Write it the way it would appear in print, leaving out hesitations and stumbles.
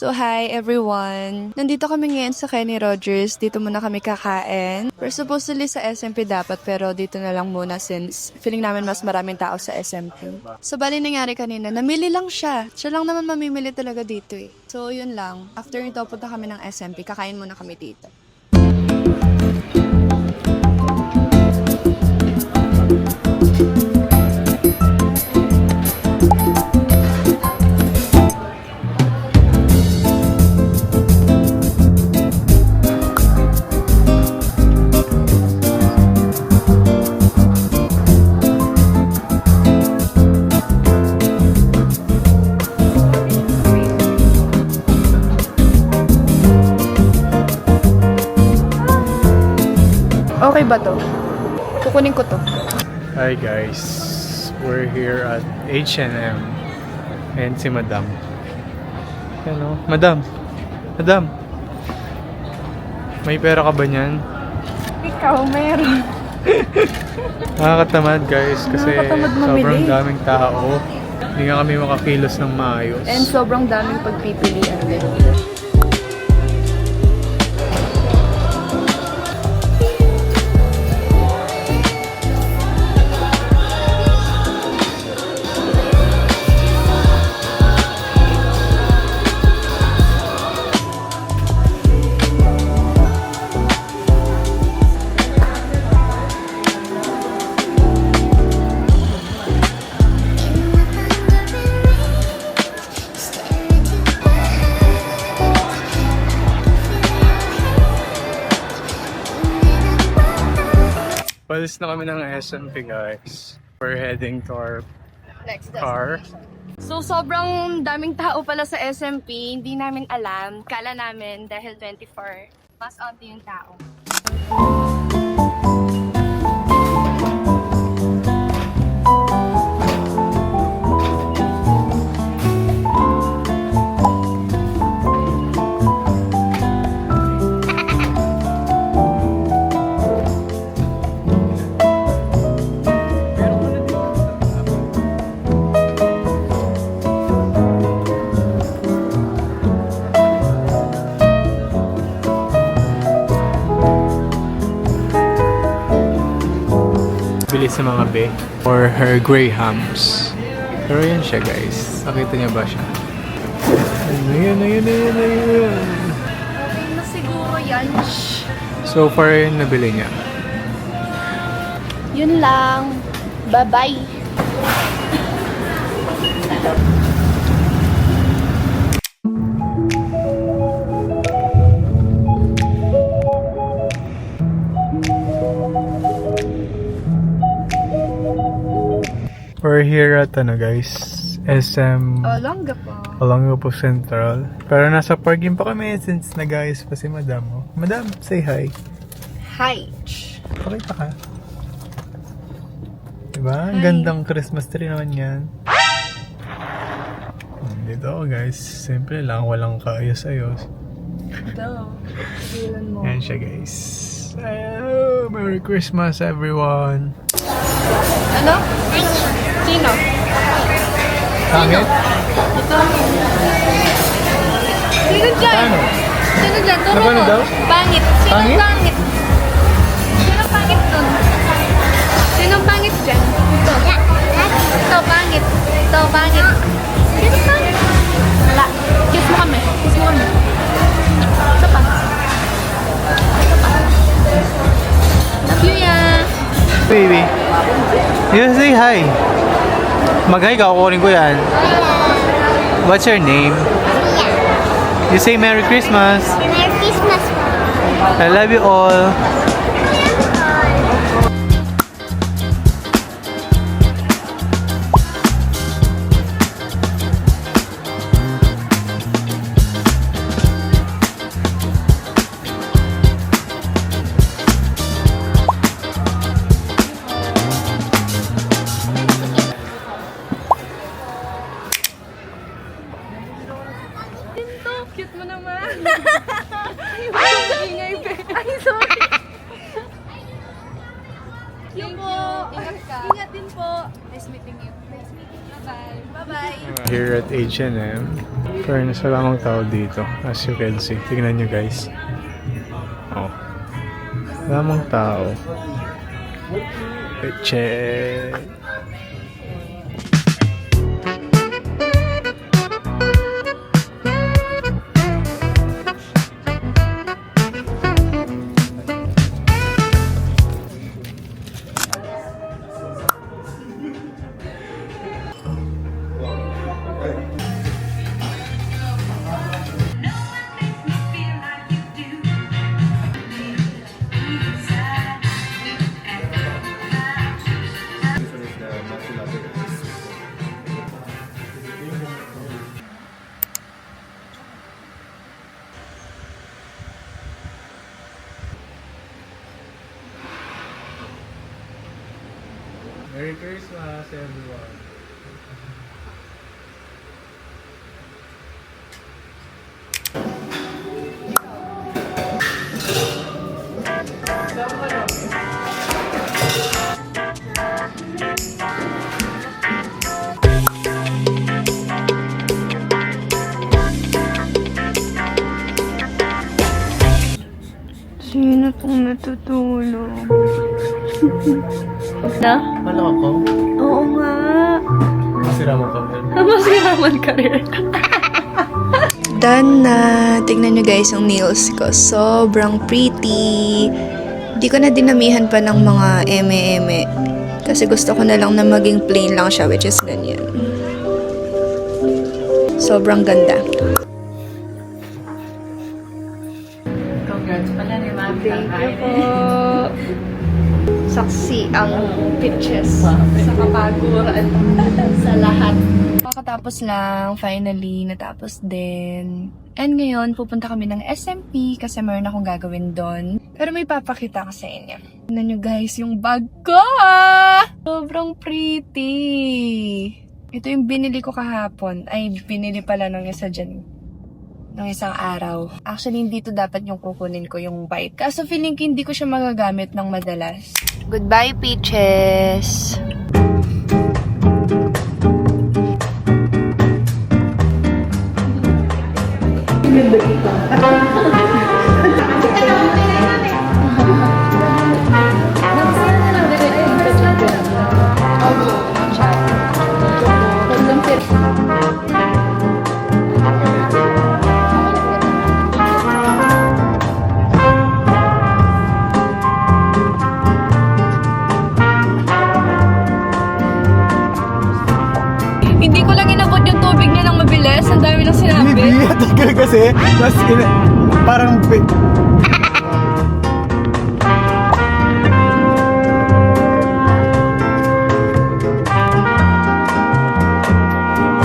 So hi everyone! Nandito kami ngayon sa Kenny Rogers. Dito muna kami kakain. We're supposedly sa SMP dapat pero dito na lang muna since feeling namin mas maraming tao sa SMP. So bali nangyari kanina, namili lang siya. Siya lang naman mamimili talaga dito eh. So yun lang. After nito punta kami ng SMP, kakain muna kami dito. Okay ba to? Kukunin ko to. Hi guys, we're here at H&M and si Madam. Hello, Madam. Madam. May pera ka ba niyan? Ikaw, meron. Nakakatamad guys kasi Nakakatamad mamili. sobrang daming tao. Hindi nga kami makakilos ng maayos. And sobrang daming pagpipilian din. Palis na kami ng SMP guys. We're heading to our Next car. So, sobrang daming tao pala sa SMP. Hindi namin alam. Kala namin dahil 24, mas onti yung tao. Bili sa mga be for her grahams. Pero yan siya guys. Nakita niya ba siya? Ayun. Okay na siguro yan. So far yun nabili niya. Yun lang. Bye-bye. We're here at guys, SM Olongga po. Olongapo Central. Pero nasa parking pa kami since nag-ayos pa si Madam. Oh. Madam, say hi. Hi. Pakita ka. Diba? Ang Hi. gandang Christmas tree naman yan. Dito guys, simple lang, walang kaayos-ayos. Ito. Sigilan mo. Yan siya guys. Oh, Merry Christmas everyone! Ano? Sino? Pangit? Ito. Sino dyan? Paano? Sino dyan? Turo Ano mo. daw? Pangit. Sino Pangit? pangit? Sino pangit dun? Sino pangit dyan? Ito. Ito, pangit. Ito, pangit. Sino pangit? Wala. Kiss mo kami. Kiss mo kami. Ito pa. Ito pa. Love you, ya. Baby, you say hi. Mag-hi ka, kukunin ko yan. What's your name? You say Merry Christmas. Merry Christmas. I love you all. Cute mo naman. Ay, sorry. Thank you po. Ingat ka. Ingat din po. Nice meeting you. Nice meeting you. Bye-bye! Here at H&M. Fairness, wala namang tao dito. As you can see. Tignan nyo guys. Oh. Wala namang tao. Check. Merry Christmas, everyone. Sino pong natutulog? Na? Malaki ko? Oo nga. Masira mo ka. Masiraman ka rin. Done na. Tignan nyo guys yung nails ko. Sobrang pretty. Di ko na dinamihan pa ng mga eme-eme. Kasi gusto ko na lang na maging plain lang siya, which is ganyan. Sobrang ganda. Congrats pala ni Mami. Thank you po. Saksi ang pitches sa kapaguran sa lahat. Kakatapos lang, finally, natapos din. And ngayon, pupunta kami ng SMP kasi mayroon akong gagawin doon. Pero may papakita ko sa inyo. Tignan nyo guys, yung bag ko! Sobrang pretty! Ito yung binili ko kahapon. Ay, binili pala ng isa dyan. Ng isang araw. Actually, hindi to dapat yung kukunin ko yung bite. Kaso feeling ko hindi ko siya magagamit ng madalas. Goodbye, Peaches! Hindi ko lang inabot yung tubig niya ng mabilis. Ang dami nang sinabi. Hindi, tagal kasi. Tapos, parang